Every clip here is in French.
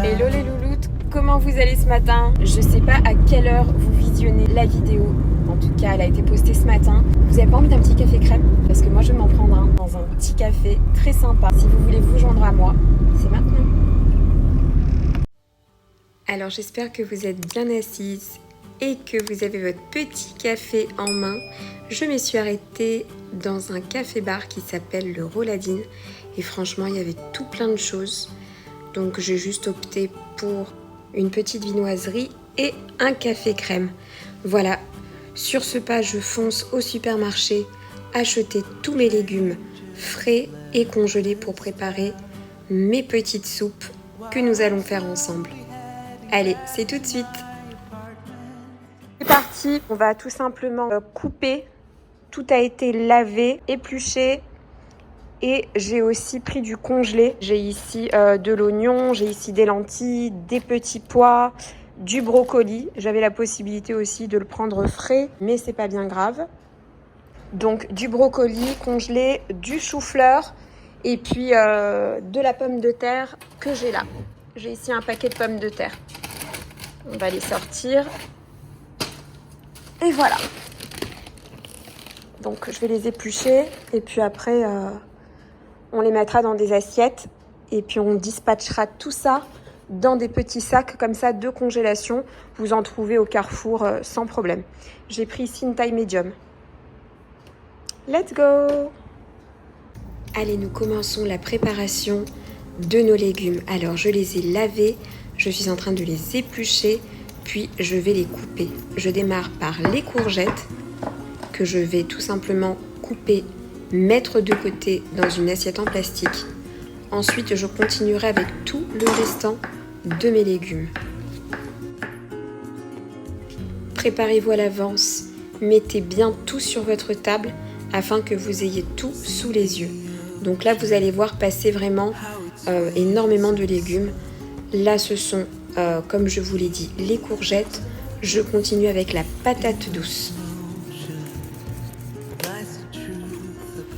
Hello les louloutes, comment vous allez ce matin? Je sais pas à quelle heure vous visionnez la vidéo. En tout cas, elle a été postée ce matin. Vous avez pas envie d'un petit café crème? Parce que moi je vais m'en prendre un dans un petit café très sympa. Si vous voulez vous joindre à moi, c'est maintenant. Alors j'espère que vous êtes bien assises et que vous avez votre petit café en main. Je me suis arrêtée dans un café-bar qui s'appelle le Rolladine. Et franchement, il y avait tout plein de choses. Donc j'ai juste opté pour une petite viennoiserie et un café crème. Voilà, sur ce pas, je fonce au supermarché acheter tous mes légumes frais et congelés pour préparer mes petites soupes que nous allons faire ensemble. Allez, c'est tout de suite. C'est parti, on va tout simplement couper. Tout a été lavé, épluché. Et j'ai aussi pris du congelé. J'ai ici de l'oignon, j'ai ici des lentilles, des petits pois, du brocoli. J'avais la possibilité aussi de le prendre frais, mais c'est pas bien grave. Donc du brocoli congelé, du chou-fleur et puis de la pomme de terre que j'ai là. J'ai ici un paquet de pommes de terre. On va les sortir. Et voilà. Donc je vais les éplucher et puis après... on les mettra dans des assiettes et puis on dispatchera tout ça dans des petits sacs comme ça de congélation. Vous en trouvez au Carrefour sans problème. J'ai pris ici une taille médium. Let's go! Allez, nous commençons la préparation de nos légumes. Alors, je les ai lavés, je suis en train de les éplucher, puis je vais les couper. Je démarre par les courgettes que je vais tout simplement couper, mettre de côté dans une assiette en plastique. Ensuite, je continuerai avec tout le restant de mes légumes. Préparez-vous à l'avance, mettez bien tout sur votre table afin que vous ayez tout sous les yeux. Donc là, vous allez voir passer vraiment énormément de légumes. Là, ce sont, comme je vous l'ai dit, les courgettes. Je continue avec la patate douce.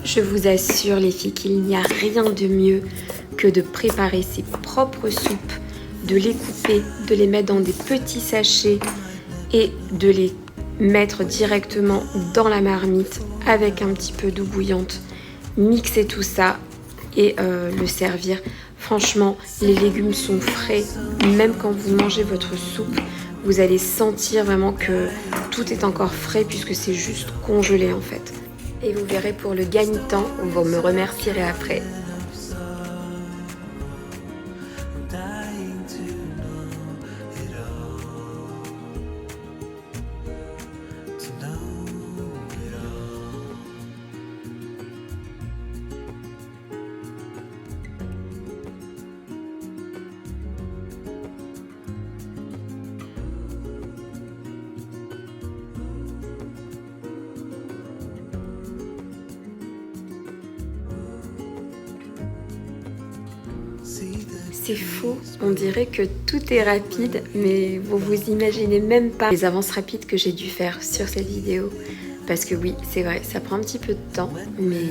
Je vous assure les filles qu'il n'y a rien de mieux que de préparer ses propres soupes, de les couper, de les mettre dans des petits sachets et de les mettre directement dans la marmite avec un petit peu d'eau bouillante, mixer tout ça et le servir. Franchement, les légumes sont frais, même quand vous mangez votre soupe, vous allez sentir vraiment que tout est encore frais puisque c'est juste congelé en fait. Et vous verrez pour le gagne-temps, vous me remercierez après. C'est faux, on dirait que tout est rapide, mais vous vous imaginez même pas les avances rapides que j'ai dû faire sur cette vidéo. Parce que oui, c'est vrai, ça prend un petit peu de temps, mais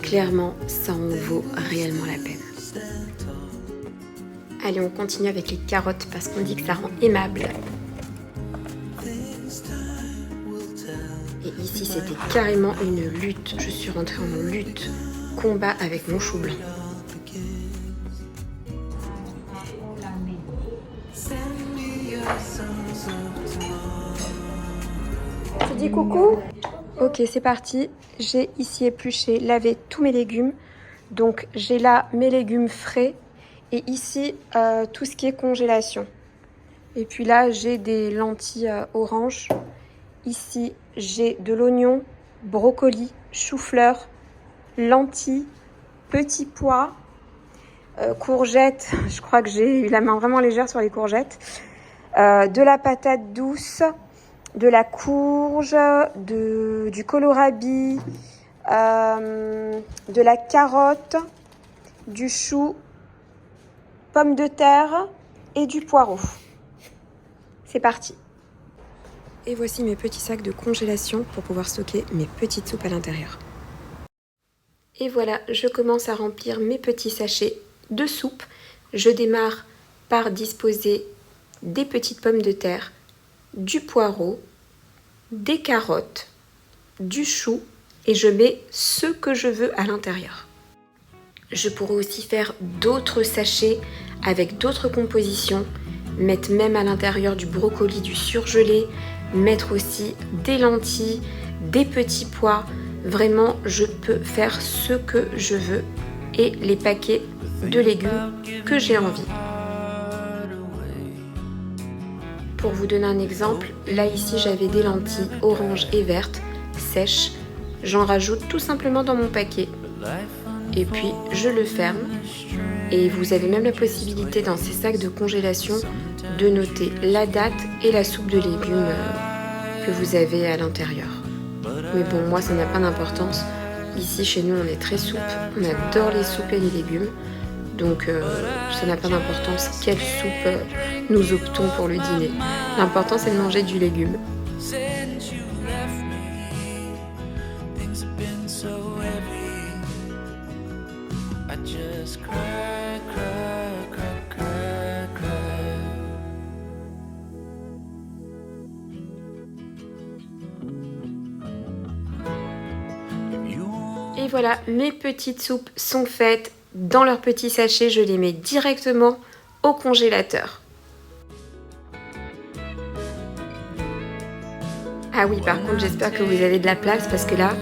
clairement, ça en vaut réellement la peine. Allez, on continue avec les carottes parce qu'on dit que ça rend aimable. Et ici, c'était carrément une lutte. Je suis rentrée en lutte, combat avec mon chou blanc. Tu dis coucou? Ok, c'est parti. J'ai ici épluché, lavé tous mes légumes. Donc j'ai là mes légumes frais et ici tout ce qui est congélation. Et puis là j'ai des lentilles oranges. Ici j'ai de l'oignon, brocoli, chou-fleur, lentilles, petits pois, courgettes. Je crois que j'ai eu la main vraiment légère sur les courgettes. de la patate douce, de la courge, du kohlrabi, de la carotte, du chou, pommes de terre et du poireau. C'est parti. Et voici mes petits sacs de congélation pour pouvoir stocker mes petites soupes à l'intérieur. Et voilà, je commence à remplir mes petits sachets de soupe. Je démarre par disposer des petites pommes de terre, du poireau, des carottes, du chou et je mets ce que je veux à l'intérieur. Je pourrais aussi faire d'autres sachets avec d'autres compositions, mettre même à l'intérieur du brocoli, du surgelé, mettre aussi des lentilles, des petits pois. Vraiment, je peux faire ce que je veux et les paquets de légumes que j'ai envie. Pour vous donner un exemple, là ici j'avais des lentilles orange et vertes, sèches. J'en rajoute tout simplement dans mon paquet et puis je le ferme. Et vous avez même la possibilité dans ces sacs de congélation de noter la date et la soupe de légumes que vous avez à l'intérieur. Mais bon, moi ça n'a pas d'importance. Ici chez nous on est très soupe, on adore les soupes et les légumes. Donc ça n'a pas d'importance quelle soupe nous optons pour le dîner. L'important c'est de manger du légume. Et voilà, mes petites soupes sont faites. Dans leurs petits sachets, je les mets directement au congélateur. Ah oui, par contre, j'espère que vous avez de la place parce que là,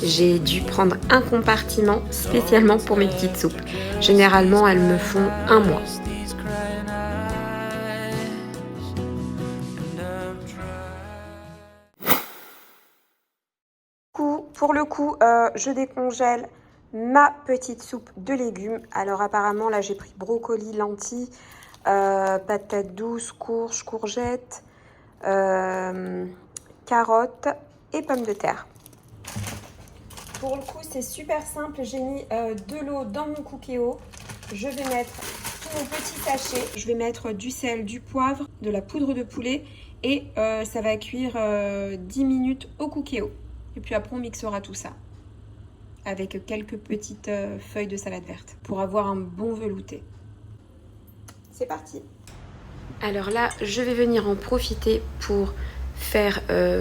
j'ai dû prendre un compartiment spécialement pour mes petites soupes. Généralement, elles me font un mois. Pour le coup, je décongèle ma petite soupe de légumes. Alors apparemment, là, j'ai pris brocoli, lentilles, patates douces, courges, courgettes, carottes et pommes de terre. Pour le coup, c'est super simple. J'ai mis de l'eau dans mon Cookéo. Je vais mettre tout mon petit sachet. Je vais mettre du sel, du poivre, de la poudre de poulet et ça va cuire 10 minutes au Cookéo. Et puis après, on mixera tout ça avec quelques petites feuilles de salade verte pour avoir un bon velouté. C'est parti. Alors là, je vais venir en profiter pour faire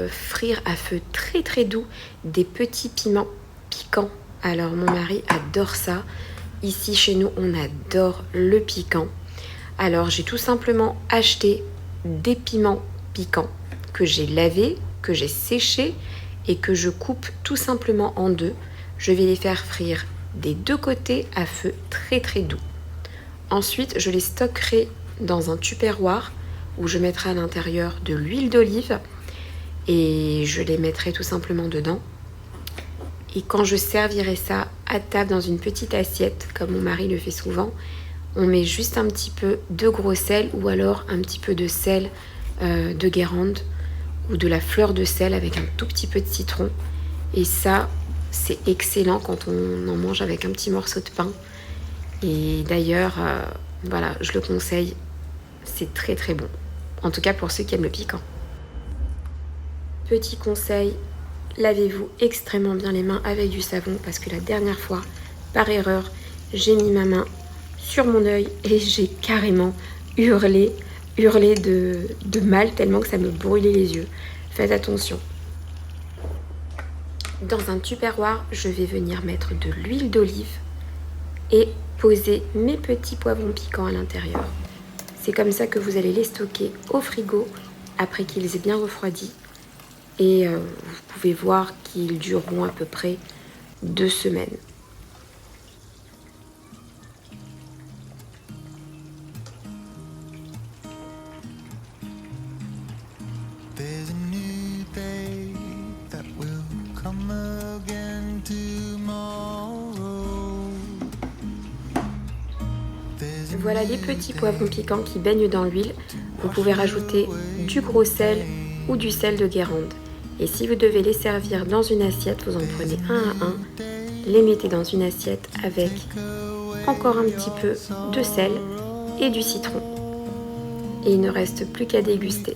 frire à feu très très doux des petits piments piquants. Alors mon mari adore ça. Ici chez nous, on adore le piquant. Alors j'ai tout simplement acheté des piments piquants que j'ai lavés, que j'ai séchés et que je coupe tout simplement en deux. Je vais les faire frire des deux côtés à feu très très doux. Ensuite, je les stockerai dans un tupperware où je mettrai à l'intérieur de l'huile d'olive et je les mettrai tout simplement dedans. Et quand je servirai ça à table dans une petite assiette, comme mon mari le fait souvent, on met juste un petit peu de gros sel ou alors un petit peu de sel de Guérande ou de la fleur de sel avec un tout petit peu de citron. Et ça, c'est excellent quand on en mange avec un petit morceau de pain. Et d'ailleurs, voilà, je le conseille, c'est très très bon. En tout cas pour ceux qui aiment le piquant. Petit conseil, lavez-vous extrêmement bien les mains avec du savon parce que la dernière fois, par erreur, j'ai mis ma main sur mon œil et j'ai carrément hurlé de mal tellement que ça me brûlait les yeux. Faites attention. Dans un tupperware, je vais venir mettre de l'huile d'olive et poser mes petits poivrons piquants à l'intérieur. C'est comme ça que vous allez les stocker au frigo après qu'ils aient bien refroidi. Et vous pouvez voir qu'ils dureront à peu près 2 semaines. Voilà les petits poivrons piquants qui baignent dans l'huile. Vous pouvez rajouter du gros sel ou du sel de Guérande. Et si vous devez les servir dans une assiette, vous en prenez un à un, les mettez dans une assiette avec encore un petit peu de sel et du citron. Et il ne reste plus qu'à déguster.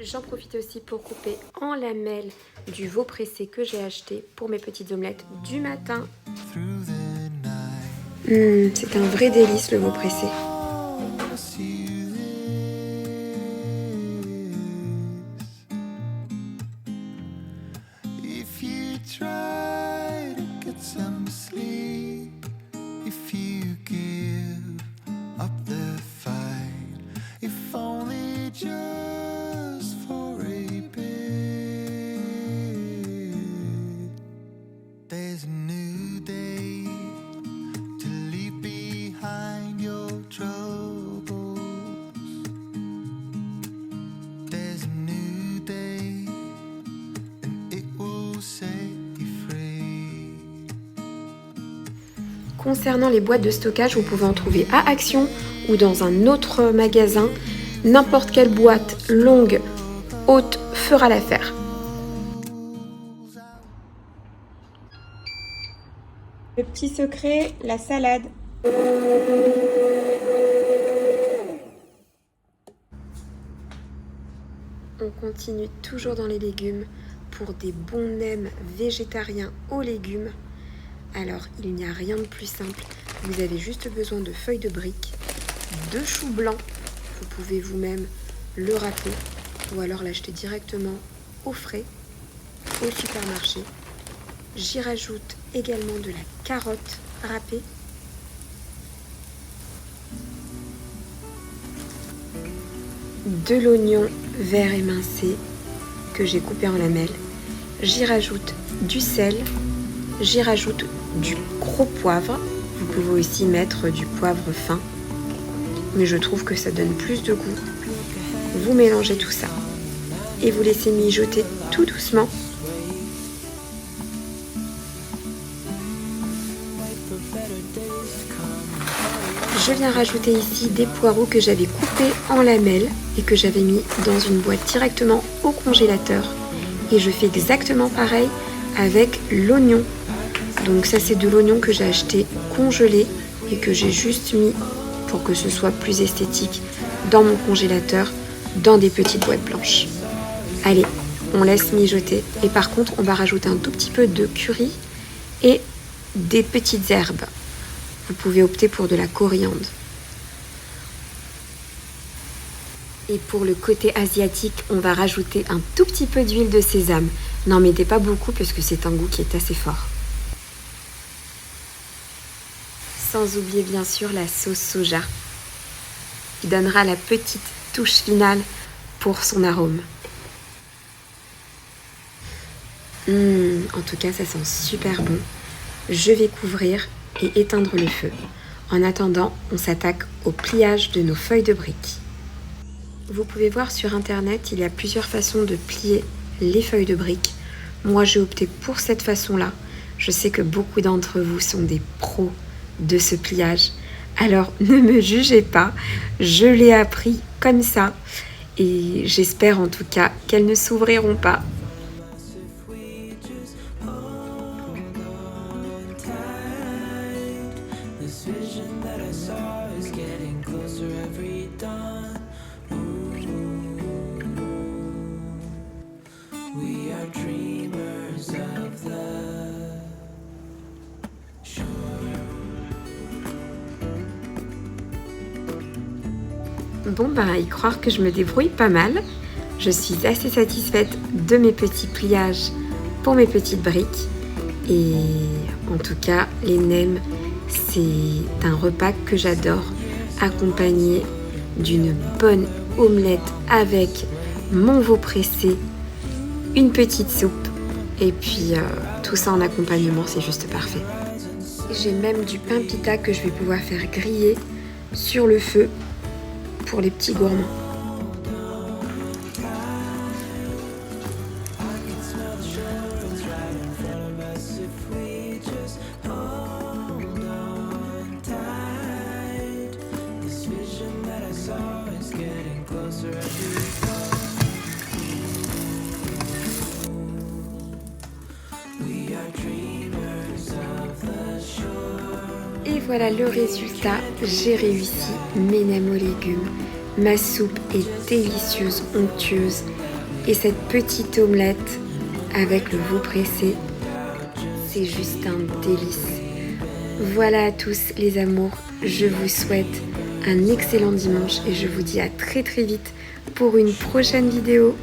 J'en profite aussi pour couper en lamelles du veau pressé que j'ai acheté pour mes petites omelettes du matin. C'est un vrai délice le veau pressé. Concernant les boîtes de stockage, vous pouvez en trouver à Action ou dans un autre magasin. N'importe quelle boîte longue, haute, fera l'affaire. Le petit secret, la salade. On continue toujours dans les légumes pour des bons nems végétariens aux légumes. Alors, il n'y a rien de plus simple. Vous avez juste besoin de feuilles de briques, de choux blancs. Vous pouvez vous-même le râper ou alors l'acheter directement au frais au supermarché. J'y rajoute également de la carotte râpée. De l'oignon vert émincé que j'ai coupé en lamelles. J'y rajoute du sel. J'y rajoute du gros poivre. Vous pouvez aussi mettre du poivre fin, mais je trouve que ça donne plus de goût. Vous mélangez tout ça et vous laissez mijoter tout doucement. Je viens rajouter ici des poireaux que j'avais coupés en lamelles et que j'avais mis dans une boîte directement au congélateur. Et je fais exactement pareil avec l'oignon. Donc ça, c'est de l'oignon que j'ai acheté congelé et que j'ai juste mis pour que ce soit plus esthétique dans mon congélateur, dans des petites boîtes blanches. Allez, on laisse mijoter. Et par contre, on va rajouter un tout petit peu de curry et des petites herbes. Vous pouvez opter pour de la coriandre. Et pour le côté asiatique, on va rajouter un tout petit peu d'huile de sésame. N'en mettez pas beaucoup parce que c'est un goût qui est assez fort. Sans oublier bien sûr la sauce soja, qui donnera la petite touche finale pour son arôme. En tout cas, ça sent super bon. Je vais couvrir et éteindre le feu. En attendant, on s'attaque au pliage de nos feuilles de briques. Vous pouvez voir sur internet, il y a plusieurs façons de plier les feuilles de briques. Moi, j'ai opté pour cette façon-là. Je sais que beaucoup d'entre vous sont des pros de ce pliage. Alors, ne me jugez pas. Je l'ai appris comme ça. Et j'espère en tout cas qu'elles ne s'ouvriront pas. Bon, à y croire que je me débrouille pas mal. Je suis assez satisfaite de mes petits pliages pour mes petites briques. Et en tout cas, les nems, c'est un repas que j'adore, accompagné d'une bonne omelette avec mon veau pressé, une petite soupe. Et puis, tout ça en accompagnement, c'est juste parfait. J'ai même du pain pita que je vais pouvoir faire griller sur le feu pour les petits gourmands. voilà le résultat. J'ai réussi mes nems aux légumes. Ma soupe est délicieuse, onctueuse. Et cette petite omelette avec le veau pressé, c'est juste un délice. Voilà à tous les amours, je vous souhaite un excellent dimanche et je vous dis à très vite pour une prochaine vidéo.